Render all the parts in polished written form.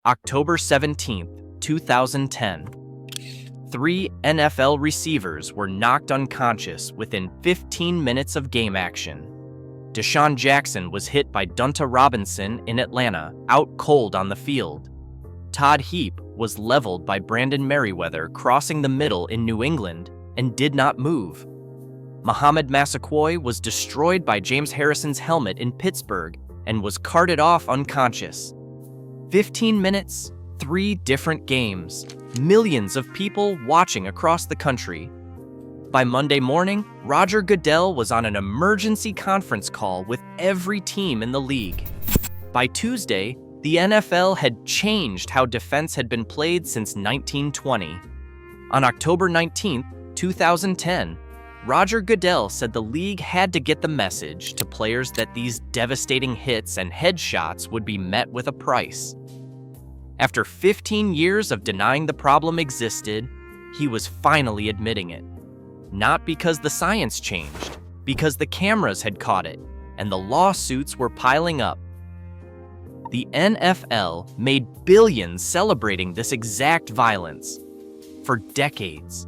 October 17, 2010. 3 NFL receivers were knocked unconscious within 15 minutes of game action. DeSean Jackson was hit by Dunta Robinson in Atlanta, out cold on the field. Todd Heap was leveled by Brandon Merriweather crossing the middle in New England and did not move. Mohamed Massaquoi was destroyed by James Harrison's helmet in Pittsburgh and was carted off unconscious. 15 minutes, 3 different games, millions of people watching across the country. By Monday morning, Roger Goodell was on an emergency conference call with every team in the league. By Tuesday, the NFL had changed how defense had been played since 1920. On October 19, 2010, Roger Goodell said the league had to get the message to players that these devastating hits and headshots would be met with a price. After 15 years of denying the problem existed, he was finally admitting it. Not because the science changed, because the cameras had caught it, and the lawsuits were piling up. The NFL made billions celebrating this exact violence. For decades,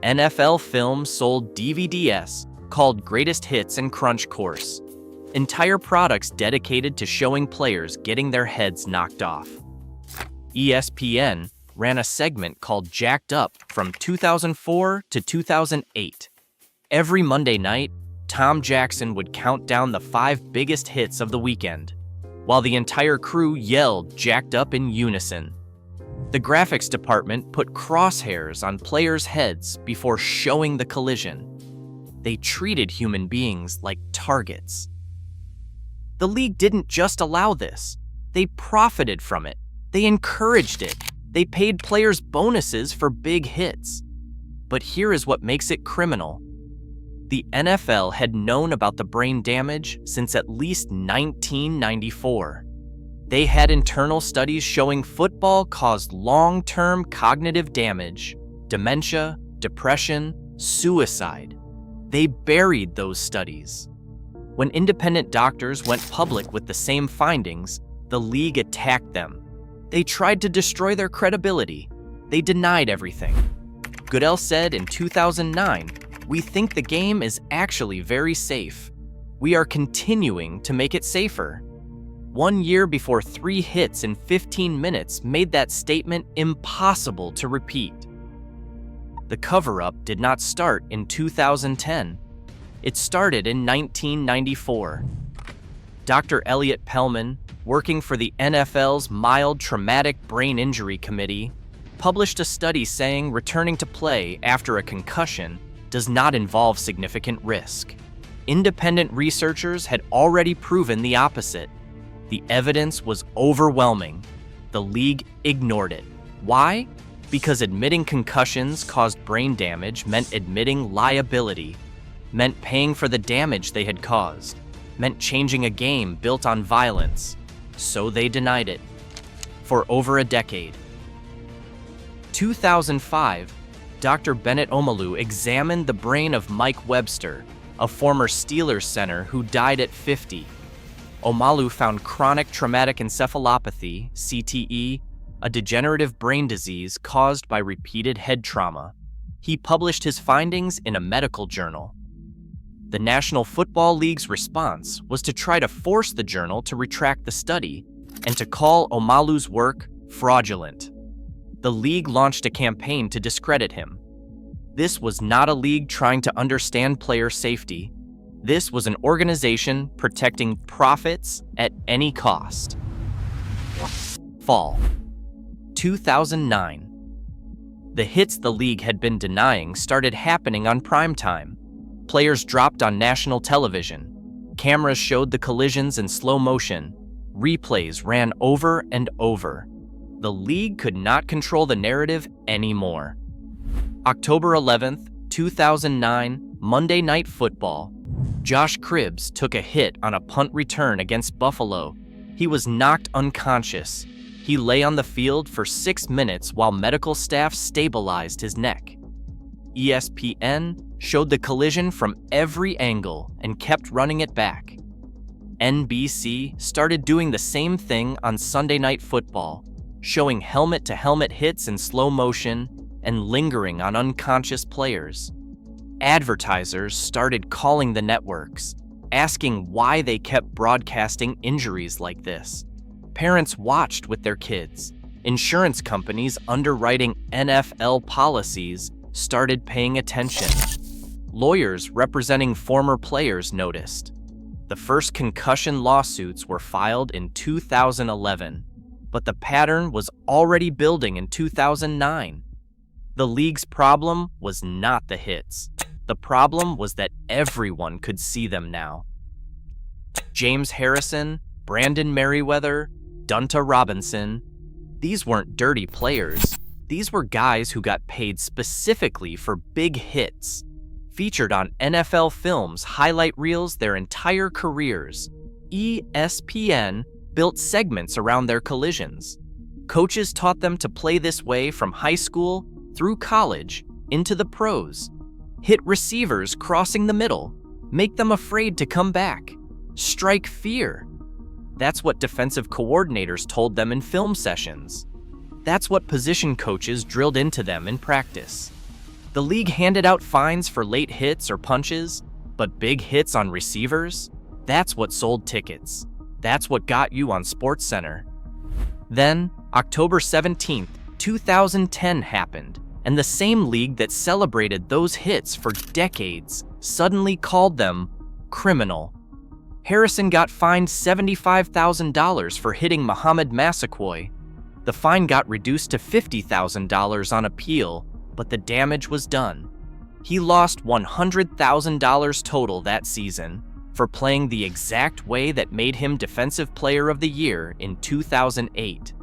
NFL Films sold DVDs called Greatest Hits and Crunch Course, entire products dedicated to showing players getting their heads knocked off. ESPN ran a segment called Jacked Up from 2004 to 2008. Every Monday night, Tom Jackson would count down the 5 biggest hits of the weekend, while the entire crew yelled Jacked Up in unison. The graphics department put crosshairs on players' heads before showing the collision. They treated human beings like targets. The league didn't just allow this. They profited from it. They encouraged it. They paid players bonuses for big hits. But here is what makes it criminal. The NFL had known about the brain damage since at least 1994. They had internal studies showing football caused long-term cognitive damage, dementia, depression, suicide. They buried those studies. When independent doctors went public with the same findings, the league attacked them. They tried to destroy their credibility. They denied everything. Goodell said in 2009, "We think the game is actually very safe. We are continuing to make it safer." 1 year before 3 hits in 15 minutes made that statement impossible to repeat. The cover-up did not start in 2010. It started in 1994. Dr. Elliot Pellman, working for the NFL's Mild Traumatic Brain Injury Committee, published a study saying returning to play after a concussion does not involve significant risk. Independent researchers had already proven the opposite. The evidence was overwhelming. The league ignored it. Why? Because admitting concussions caused brain damage meant admitting liability, meant paying for the damage they had caused, meant changing a game built on violence. So they denied it. For over a decade. 2005, Dr. Bennet Omalu examined the brain of Mike Webster, a former Steelers center who died at 50. Omalu found chronic traumatic encephalopathy, CTE, a degenerative brain disease caused by repeated head trauma. He published his findings in a medical journal. The National Football League's response was to try to force the journal to retract the study and to call Omalu's work fraudulent. The league launched a campaign to discredit him. This was not a league trying to understand player safety. This was an organization protecting profits at any cost. Fall 2009. The hits the league had been denying started happening on primetime. Players dropped on national television. Cameras showed the collisions in slow motion. Replays ran over and over. The league could not control the narrative anymore. October 11th, 2009, Monday Night Football. Josh Cribbs took a hit on a punt return against Buffalo. He was knocked unconscious. He lay on the field for 6 minutes while medical staff stabilized his neck. ESPN showed the collision from every angle and kept running it back. NBC started doing the same thing on Sunday Night Football. showing helmet-to-helmet hits in slow motion and lingering on unconscious players. Advertisers started calling the networks, asking why they kept broadcasting injuries like this. Parents watched with their kids. Insurance companies underwriting NFL policies started paying attention. Lawyers representing former players noticed. The first concussion lawsuits were filed in 2011, but the pattern was already building in 2009. The league's problem was not the hits. The problem was that everyone could see them now. James Harrison, Brandon Merriweather, Dunta Robinson, these weren't dirty players. These were guys who got paid specifically for big hits. Featured on NFL Films highlight reels their entire careers. ESPN built segments around their collisions. Coaches taught them to play this way from high school through college into the pros. Hit receivers crossing the middle, make them afraid to come back. Strike fear. That's what defensive coordinators told them in film sessions. That's what position coaches drilled into them in practice. The league handed out fines for late hits or punches, but big hits on receivers? That's what sold tickets. That's what got you on SportsCenter. Then, October 17th, 2010 happened, and the same league that celebrated those hits for decades suddenly called them criminal. Harrison got fined $75,000 for hitting Mohamed Massaquoi. The fine got reduced to $50,000 on appeal, but the damage was done. He lost $100,000 total that season for playing the exact way that made him Defensive Player of the Year in 2008.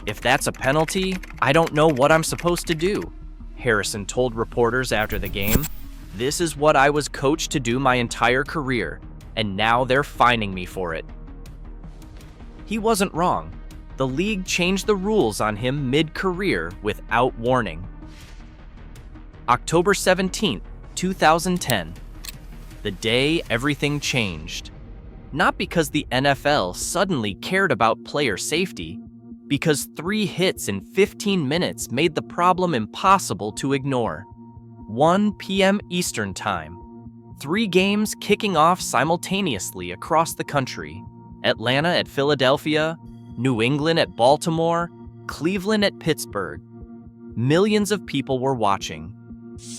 If that's a penalty, I don't know what I'm supposed to do, Harrison told reporters after the game. This is what I was coached to do my entire career, and now they're fining me for it. He wasn't wrong. The league changed the rules on him mid-career without warning. October 17, 2010. The day everything changed. Not because the NFL suddenly cared about player safety, because 3 hits in 15 minutes made the problem impossible to ignore. 1 p.m. Eastern Time. 3 games kicking off simultaneously across the country. Atlanta at Philadelphia, New England at Baltimore, Cleveland at Pittsburgh. Millions of people were watching.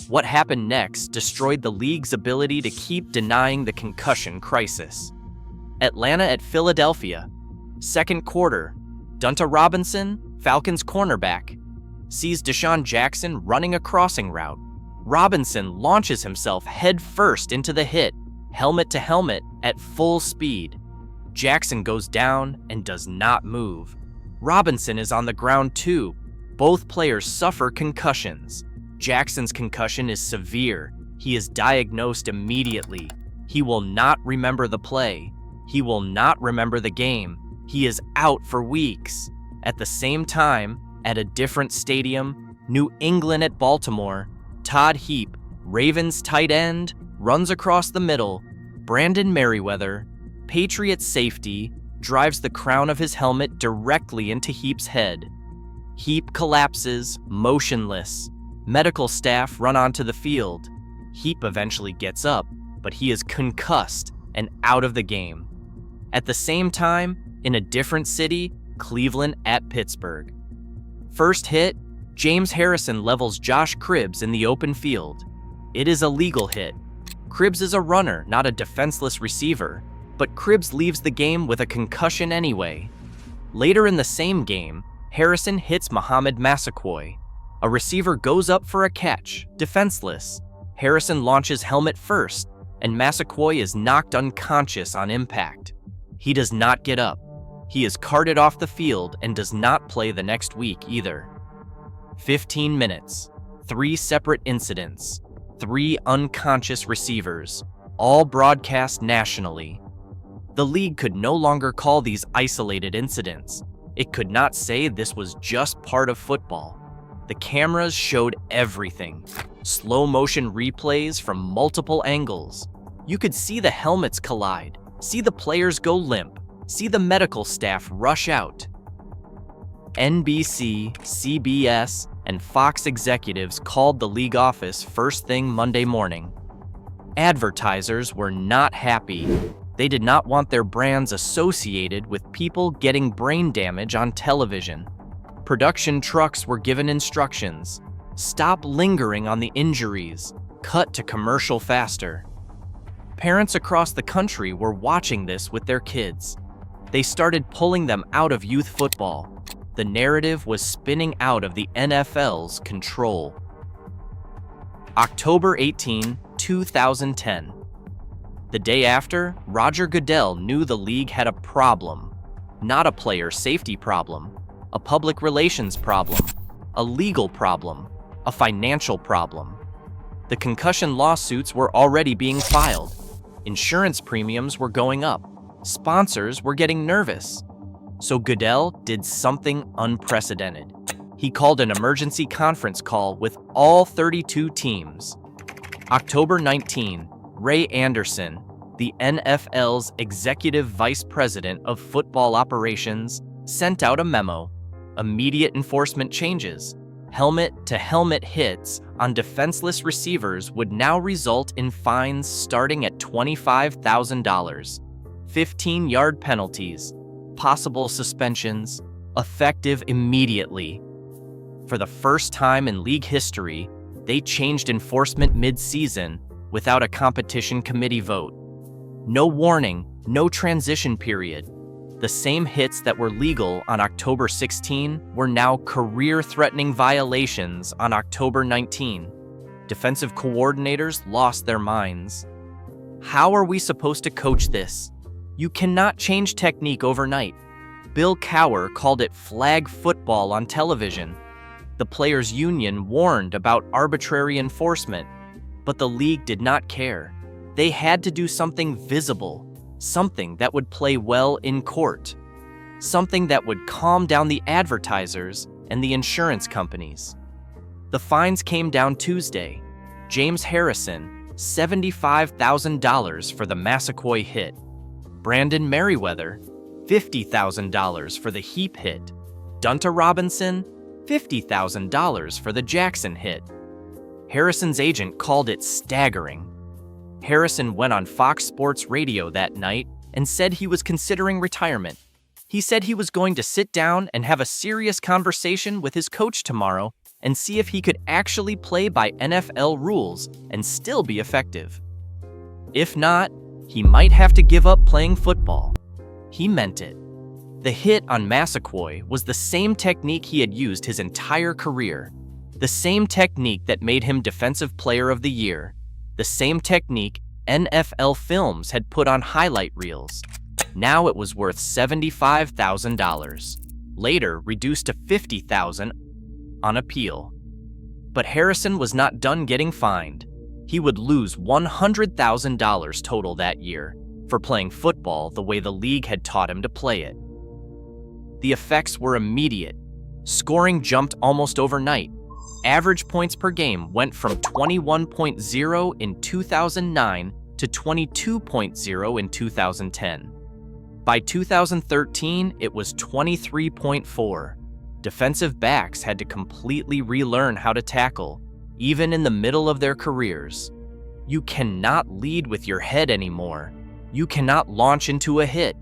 What happened next destroyed the league's ability to keep denying the concussion crisis. Atlanta at Philadelphia. Second quarter. Dunta Robinson, Falcons cornerback, sees DeSean Jackson running a crossing route. Robinson launches himself head first into the hit, helmet to helmet at full speed. Jackson goes down and does not move. Robinson is on the ground too. Both players suffer concussions. Jackson's concussion is severe. He is diagnosed immediately. He will not remember the play. He will not remember the game. He is out for weeks. At the same time, at a different stadium, New England at Baltimore, Todd Heap, Ravens tight end, runs across the middle. Brandon Merriweather, Patriots safety, drives the crown of his helmet directly into Heap's head. Heap collapses, motionless. Medical staff run onto the field. Heap eventually gets up, but he is concussed and out of the game. At the same time, in a different city, Cleveland at Pittsburgh. First hit, James Harrison levels Josh Cribbs in the open field. It is a legal hit. Cribbs is a runner, not a defenseless receiver, but Cribbs leaves the game with a concussion anyway. Later in the same game, Harrison hits Mohamed Massaquoi. A receiver goes up for a catch, defenseless. Harrison launches helmet first, and Massaquoi is knocked unconscious on impact. He does not get up. He is carted off the field and does not play the next week either. 15 minutes, 3 separate incidents, 3 unconscious receivers, all broadcast nationally. The league could no longer call these isolated incidents. It could not say this was just part of football. The cameras showed everything. Slow motion replays from multiple angles. You could see the helmets collide, see the players go limp, see the medical staff rush out. NBC, CBS, and Fox executives called the league office first thing Monday morning. Advertisers were not happy. They did not want their brands associated with people getting brain damage on television. Production trucks were given instructions. Stop lingering on the injuries. Cut to commercial faster. Parents across the country were watching this with their kids. They started pulling them out of youth football. The narrative was spinning out of the NFL's control. October 18, 2010. The day after, Roger Goodell knew the league had a problem. Not a player safety problem, a public relations problem, a legal problem, a financial problem. The concussion lawsuits were already being filed. Insurance premiums were going up. Sponsors were getting nervous. So Goodell did something unprecedented. He called an emergency conference call with all 32 teams. October 19, Ray Anderson, the NFL's executive vice president of football operations, sent out a memo. Immediate enforcement changes. Helmet-to-helmet hits on defenseless receivers would now result in fines starting at $25,000, 15-yard penalties, possible suspensions, effective immediately. For the first time in league history, they changed enforcement mid-season without a competition committee vote. No warning, no transition period. The same hits that were legal on October 16 were now career-threatening violations on October 19. Defensive coordinators lost their minds. How are we supposed to coach this? You cannot change technique overnight. Bill Cowher called it flag football on television. The players' union warned about arbitrary enforcement, but the league did not care. They had to do something visible, something that would play well in court, something that would calm down the advertisers and the insurance companies. The fines came down Tuesday. James Harrison, $75,000 for the Massaquoi hit. Brandon Merriweather, $50,000 for the Heap hit. Dunta Robinson, $50,000 for the Jackson hit. Harrison's agent called it staggering. Harrison went on Fox Sports Radio that night and said he was considering retirement. He said he was going to sit down and have a serious conversation with his coach tomorrow and see if he could actually play by NFL rules and still be effective. If not, he might have to give up playing football. He meant it. The hit on Massaquoi was the same technique he had used his entire career, the same technique that made him Defensive Player of the Year, the same technique NFL Films had put on highlight reels. Now it was worth $75,000, later reduced to $50,000 on appeal. But Harrison was not done getting fined. He would lose $100,000 total that year for playing football the way the league had taught him to play it. The effects were immediate. Scoring jumped almost overnight. Average points per game went from 21.0 in 2009 to 22.0 in 2010. By 2013, it was 23.4. Defensive backs had to completely relearn how to tackle, even in the middle of their careers. You cannot lead with your head anymore. You cannot launch into a hit.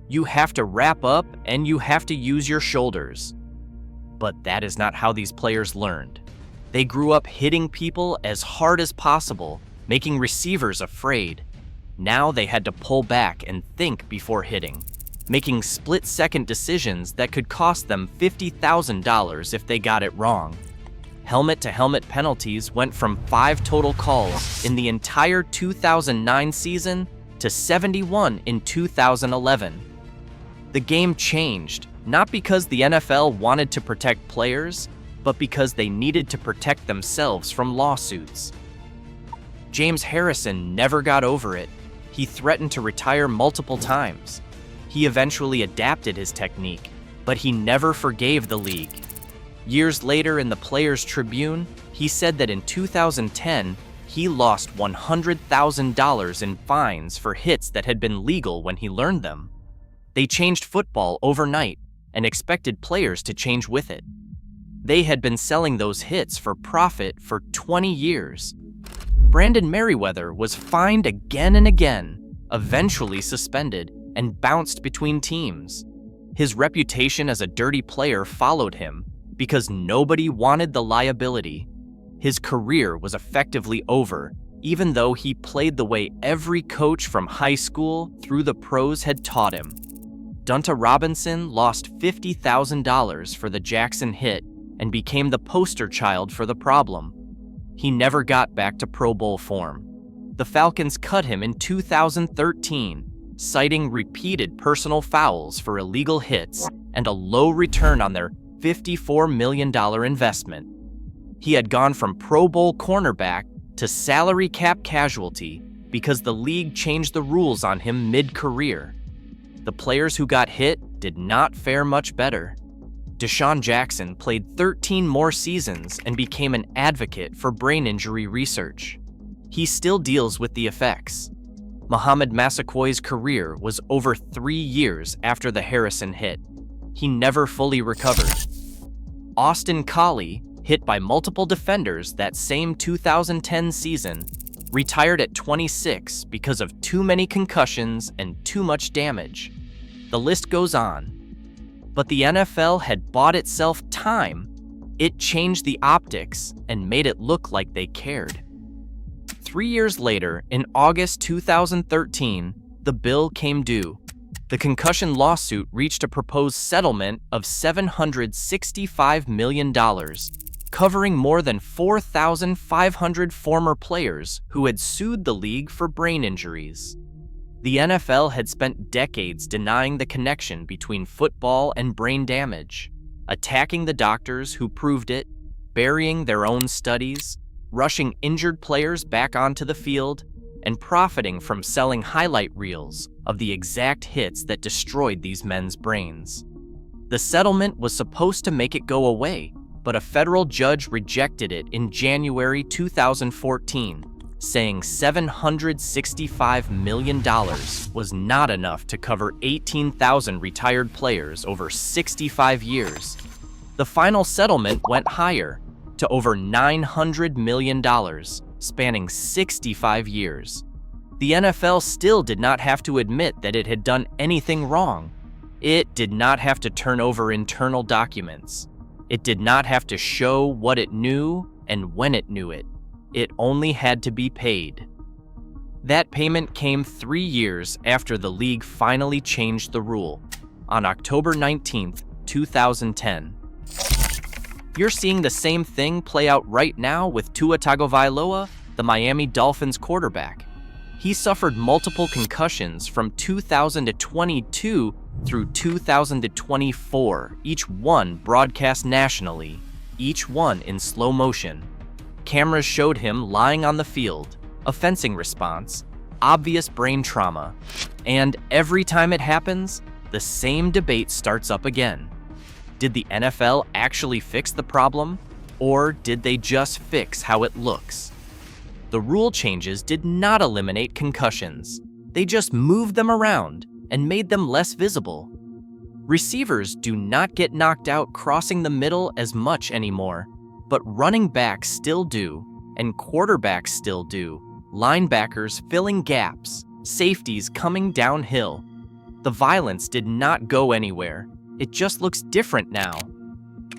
You have to wrap up and you have to use your shoulders. But that is not how these players learned. They grew up hitting people as hard as possible, making receivers afraid. Now they had to pull back and think before hitting, making split-second decisions that could cost them $50,000 if they got it wrong. Helmet-to-helmet penalties went from 5 total calls in the entire 2009 season to 71 in 2011. The game changed, not because the NFL wanted to protect players, but because they needed to protect themselves from lawsuits. James Harrison never got over it. He threatened to retire multiple times. He eventually adapted his technique, but he never forgave the league. Years later in the Players' Tribune, he said that in 2010, he lost $100,000 in fines for hits that had been legal when he learned them. They changed football overnight. and expected players to change with it. They had been selling those hits for profit for 20 years. Brandon Merriweather was fined again and again, eventually suspended, and bounced between teams. His reputation as a dirty player followed him because nobody wanted the liability. His career was effectively over, even though he played the way every coach from high school through the pros had taught him. Dunta Robinson lost $50,000 for the Jackson hit and became the poster child for the problem. He never got back to Pro Bowl form. The Falcons cut him in 2013, citing repeated personal fouls for illegal hits and a low return on their $54 million investment. He had gone from Pro Bowl cornerback to salary cap casualty because the league changed the rules on him mid-career. The players who got hit did not fare much better. DeSean Jackson played 13 more seasons and became an advocate for brain injury research. He still deals with the effects. Mohamed Massaquoi's career was over 3 years after the Harrison hit. He never fully recovered. Austin Collie, hit by multiple defenders that same 2010 season, retired at 26 because of too many concussions and too much damage. The list goes on. But the NFL had bought itself time. It changed the optics and made it look like they cared. 3 years later, in August 2013, the bill came due. The concussion lawsuit reached a proposed settlement of $765 million, covering more than 4,500 former players who had sued the league for brain injuries. The NFL had spent decades denying the connection between football and brain damage, attacking the doctors who proved it, burying their own studies, rushing injured players back onto the field, and profiting from selling highlight reels of the exact hits that destroyed these men's brains. The settlement was supposed to make it go away, but a federal judge rejected it in January 2014, saying $765 million was not enough to cover 18,000 retired players over 65 years. The final settlement went higher, to over $900 million, spanning 65 years. The NFL still did not have to admit that it had done anything wrong. It did not have to turn over internal documents. It did not have to show what it knew and when it knew it. It only had to be paid. That payment came 3 years after the league finally changed the rule, on October 19, 2010. You're seeing the same thing play out right now with Tua Tagovailoa, the Miami Dolphins quarterback. He suffered multiple concussions from 2022 through 2024, each one broadcast nationally, each one in slow motion. Cameras showed him lying on the field, a fencing response, obvious brain trauma, and every time it happens, the same debate starts up again. Did the NFL actually fix the problem, or did they just fix how it looks? The rule changes did not eliminate concussions. They just moved them around and made them less visible. Receivers do not get knocked out crossing the middle as much anymore, but running backs still do, and quarterbacks still do, linebackers filling gaps, safeties coming downhill. The violence did not go anywhere. It just looks different now.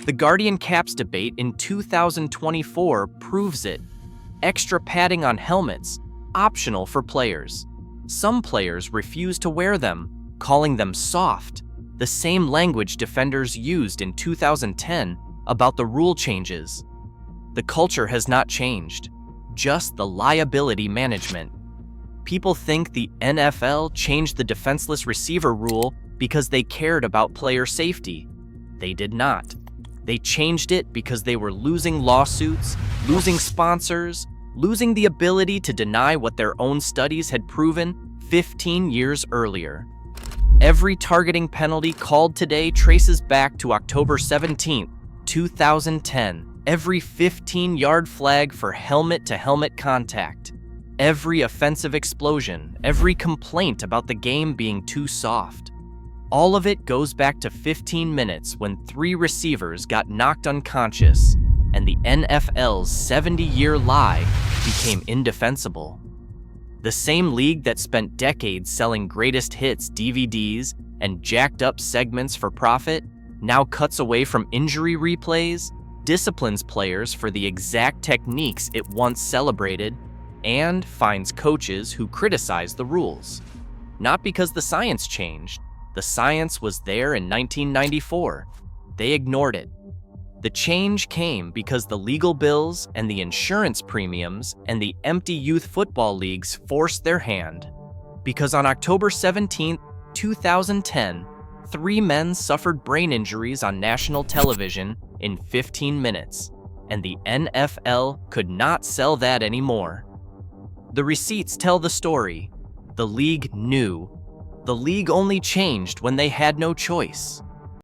The Guardian Caps debate in 2024 proves it. Extra padding on helmets, optional for players. Some players refuse to wear them, calling them soft, the same language defenders used in 2010 about the rule changes. The culture has not changed, just the liability management. People think the NFL changed the defenseless receiver rule because they cared about player safety. They did not. They changed it because they were losing lawsuits, losing sponsors, losing the ability to deny what their own studies had proven 15 years earlier. Every targeting penalty called today traces back to October 17, 2010. Every 15-yard flag for helmet-to-helmet contact. Every offensive explosion, every complaint about the game being too soft. All of it goes back to 15 minutes when 3 receivers got knocked unconscious, and the NFL's 70-year lie became indefensible. The same league that spent decades selling greatest hits DVDs and jacked up segments for profit now cuts away from injury replays, disciplines players for the exact techniques it once celebrated, and finds coaches who criticize the rules. Not because the science changed. The science was there in 1994. They ignored it. The change came because the legal bills and the insurance premiums and the empty youth football leagues forced their hand. Because on October 17, 2010, 3 men suffered brain injuries on national television in 15 minutes, and the NFL could not sell that anymore. The receipts tell the story. The league knew. The league only changed when they had no choice.